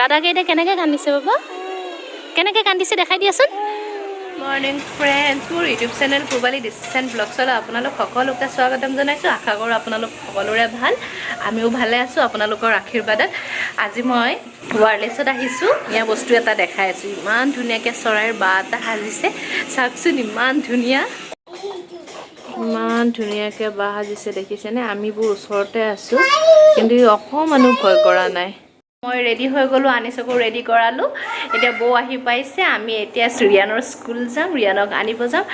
দাদাকে এতিয়া কেনেকৈ কান্দিছে বাবা কেনেকৈ কান্দিছে দেখাই দিয়াচোন মৰ্নিং ফ্ৰেণ্ডছ মোৰ ইউটিউব চেনেল পূবালী ডিচিশ্যন ব্লগছলৈ আপোনালোক সকলোকে স্বাগতম জনাইছোঁ আশা কৰোঁ আপোনালোক সকলোৰে ভাল আমিও ভালে আছোঁ আপোনালোকৰ আশীৰ্বাদত আজি মই ৱাৰলেছত আহিছোঁ ইয়াৰ বস্তু এটা দেখাই আছোঁ ইমান ধুনীয়াকৈ চৰাইৰ বাঁহ এটা সাজিছে চাওকচোন ইমান ধুনীয়াকৈ বাঁহ সাজিছে দেখিছেনে আমিবোৰ ওচৰতে আছোঁ কিন্তু অকণমানো ভয় কৰা নাই মই ৰেডি হৈ গ'লোঁ আনিছকো ৰেডি কৰালোঁ এতিয়া বৌ আহি পাইছে আমি এতিয়া ৰিয়ানৰ স্কুল যাম ৰিয়ানক আনিব যাম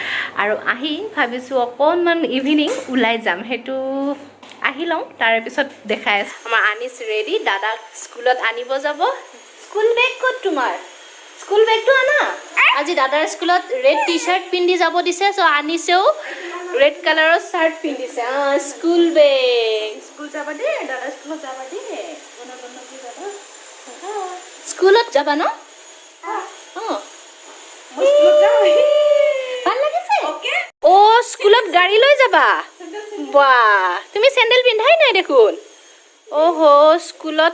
আৰু আহি ভাবিছোঁ অকণমান ইভিনিং ওলাই যাম সেইটো আহি লওঁ তাৰপিছত দেখাই আছোঁ আমাৰ আনিছ ৰেডি দাদাক স্কুলত আনিব যাব স্কুল বেগ ক'ত তোমাৰ স্কুল বেগটো আনা আজি দাদাৰ স্কুলত ৰেড টি চাৰ্ট পিন্ধি যাব দিছে চ' আনিছেও ৰেড কালাৰৰ চাৰ্ট পিন্ধিছে স্কুল বেগ স্কুল যাবা দে দাদা স্কুলত যাবা দে স্কুলত যাবা ন ভাল লাগিছে অ' স্কুলত গাড়ী লৈ যাবা বাহ তুমি চেণ্ডেল পিন্ধাই নাই দেখোন অহ' স্কুলত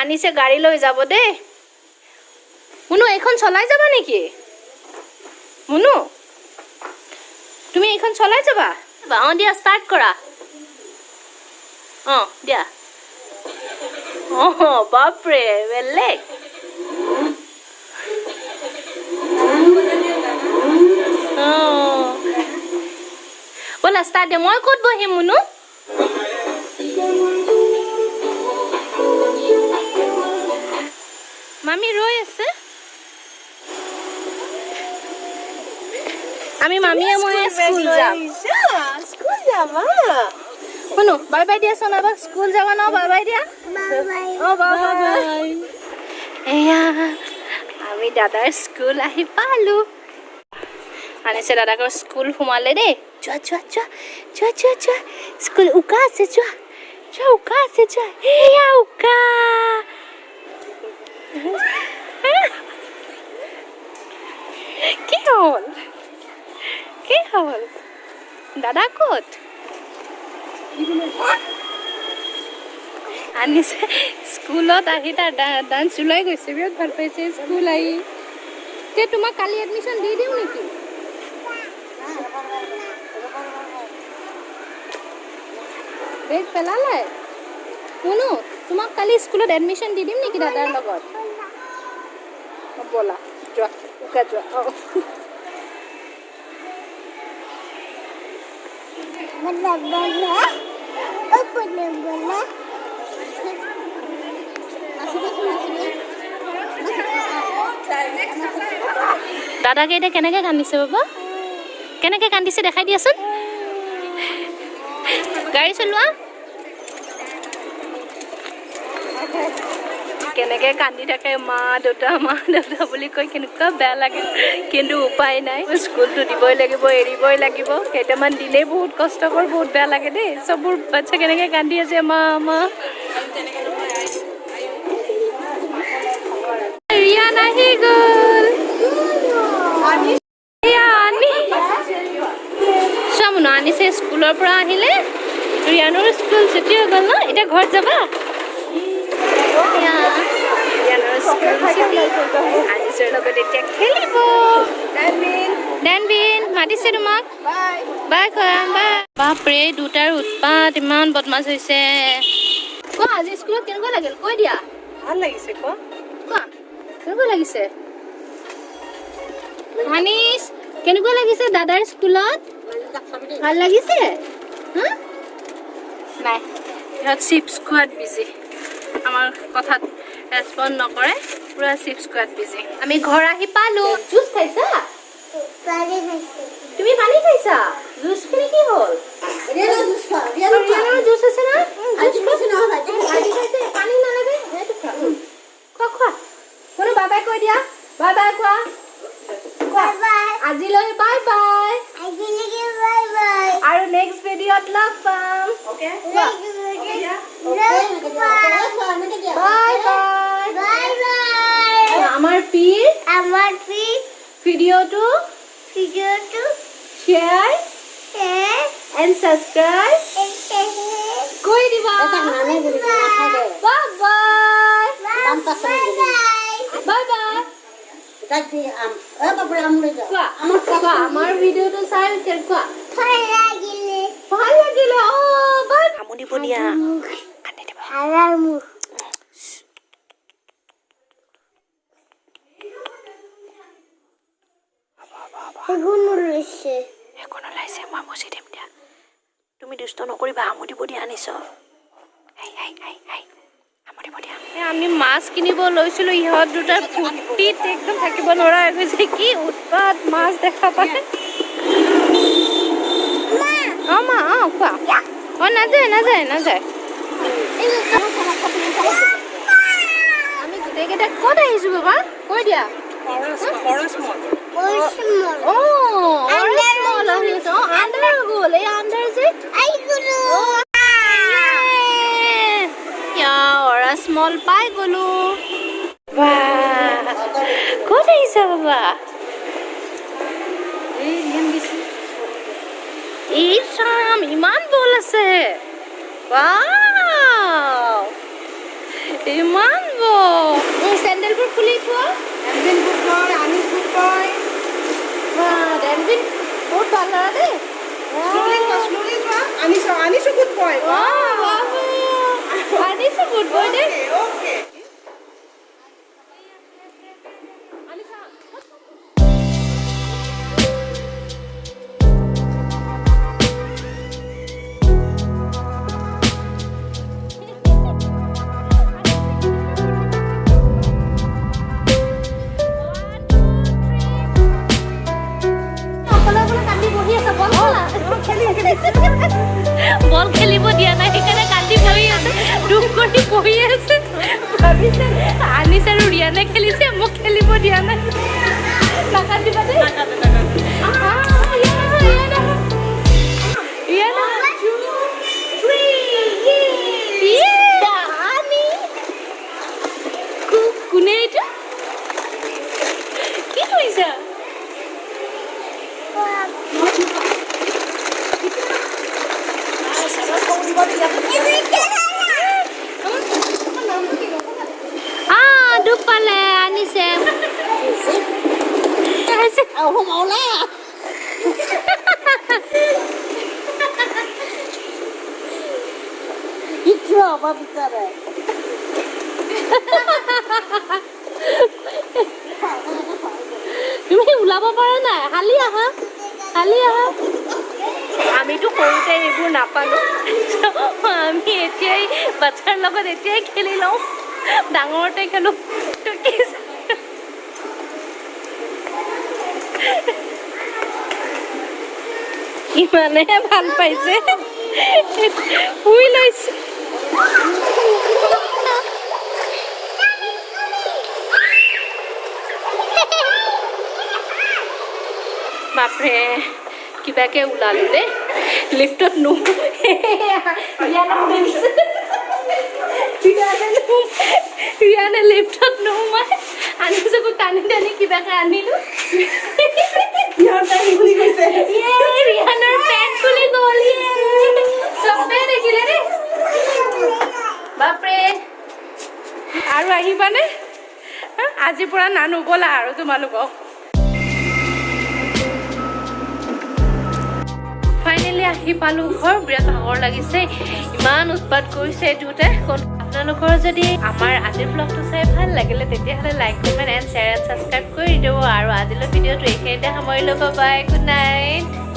আনিছে গাড়ী লৈ যাব দেই মুনু এইখন চলাই যাবা নেকি মুনু তুমি এইখন চলাই যাবা অঁ দিয়া ষ্টাৰ্ট কৰা অঁ দিয়া অঁ বাপৰে বেলেগ ব'লা ষ্টাৰ্ট দিয়া মই ক'ত বহিম মুনু মামী ৰৈ আছে আমি মামীয়ে মই স্কুল যাম স্কুল যাবা শুনো বাই বাই দিয়া সোনা বাক স্কুল যাবা ন বাই বাই দিয়া অঁ বাই বাই এয়া আমি দাদাৰ স্কুল আহি পালোঁ আনিছে দাদাকৰ স্কুল সোমালে দেই যোৱা যোৱা যোৱা যোৱা যোৱা যোৱা স্কুল উকা আছে যোৱা যোৱা উকা আছে যোৱা এয়া উকা কি হ'ল কি হ'ল দাদা ক'ত আনিছে স্কুলত আহি তাৰ ডান্স ওলাই গৈছে বিৰাট ভাল পাইছে স্কুল আহি তে তোমাক কালি এডমিশ্যন দি দিওঁ নেকি বেগ পেলালে শুনো তোমাক কালি স্কুলত এডমিশ্যন দি দিম নেকি দাদাৰ লগত ব'লা যোৱা উকা যোৱা অঁ দাদাকে এতিয়া কেনেকৈ কান্দিছে বাবা কেনেকৈ কান্দিছে দেখাই দিয়াচোন গাড়ী চলোৱা কেনেকৈ কান্দি থাকে মা দেউতা বুলি কৈ কেনেকুৱা বেয়া লাগে কিন্তু উপায় নাই স্কুলটো দিবই লাগিব এৰিবই লাগিব কেইটামান দিলেই বহুত কষ্টকৰ বহুত বেয়া লাগে দেই চববোৰ বাচ্ছা কেনেকৈ কান্দি আছে মা ৰিয়ান আহি গ'ল চোৱা মুনু আনিছে স্কুলৰ পৰা আহিলে ৰিয়ানৰ স্কুল ছুটি হৈ গ'ল ন এতিয়া ঘৰত যাবা আনিছৰ লগত এতিয়া খেলিব ডেনবিন মাতিছে তোমাক বাই খোৱা বাই বাপৰে দুটাৰ উৎপাত ইমান বদমাছ হৈছে কোৱা আজি স্কুলত কেনেকুৱা লাগিল কৈ দিয়া ভাল লাগিছে কোৱা কেনেকুৱা লাগিছে আনিছ কেনেকুৱা লাগিছে দাদাৰ স্কুলত ভাল লাগিছে নাই ইহঁত চিপছ খোৱাত বিজি আমাৰ কথাত ৰেছপণ্ড নকৰে পুৰা চিপছ খোৱাত বিজি আমি ঘৰ আহি পালোঁ জুচ খাইছা তুমি পানী খাইছা জুচখিনি কি হ'ল ৰিয়ানৰ জুচ আছে না পানী নালাগে খোৱা খোৱা কোনো বাই বাই কৈ দিয়া বাই বাই কোৱা আজিলৈ বাই বাই আৰু নেক্সট ভিডিঅ'ত লগ পাম বাই বাই আমাৰ পিৰ ভিডিঅ'টো শ্বেয়াৰ এণ্ড ছাবস্ক্ৰাইব কৰি দিবা বাই বাই আমাৰ ভিডিঅ'টো চাই কোৱা ভাল লাগিলে আমনি দিব দিয়া কাটি দিবা এখন ওলাইছে মই মুচি দিম দিয়া তুমি দুষ্ট নকৰিবা আমনি দিব দিয়া আনিছ আমি মাছ কিনিব লৈছিলোঁ ইহঁত দুটাৰ ফূৰ্তিত একদম থাকিব নোৱাৰা হৈ গৈছে কি উৎপাত মাছ দেখা পায় অঁ মা অঁ খোৱা অঁ নাযায় আমি গোটেইকেইটা ক'ত আহিছোঁ বাবা কৈ দিয়া স্মল পাই গলো ক'ত আহিছা বাবা এই চাম ইমান বল আছে ইমান বল চেণ্ডেলবোৰ খুলি থোৱা বহুত ভাল ল'ৰা দেই আনিছো গুড বয় দেই বল খেলিব দিয়া নাই সেইকাৰণে কান্দি বহি আছে দুখ কৰি বহি আছে ভাবিছে আনিছ আৰু ৰিয়ানে খেলিছে মোক খেলিব দিয়া নাই নাকান্দিবা দেই কোনে এইটো কি কৰিছা দুখ পালে আনিছে তুমি ওলাব পাৰা নাই হালি আহা আমিতো সৰুতে এইবোৰ নাপালোঁ আমি এতিয়াই বাচ্ছাৰ লগত এতিয়াই খেলি লওঁ ডাঙৰতে খেলোঁ ইমানেহে ভাল পাইছে শুই লৈছে বাপৰে কিবাকে ওলালো দেই লিফ্টত ৰিয়ানে লিফ্টত নোসোমাই আনিছো টানি টানি কিবাকে আনিলো ৰিয়ানৰ পেট খুলি গ'ল চবে দেখিলে দেই বাপৰে আৰু আহিবানে আজিৰ পৰা নানো ব'লা আৰু তোমালোকক ফাইনেলি আহি পালোঁ ঘৰ বিৰাট ভাগৰ লাগিছে ইমান উৎপাত কৰিছে এইটোতে আপোনালোকৰ যদি আমাৰ আজিৰ ব্লগটো চাই ভাল লাগিলে তেতিয়াহ'লে like comment and share and subscribe কৰি দিব আৰু আজিলৈ ভিডিঅ'টো এইখিনিতে সামৰি ল'ব বাই গুড নাইট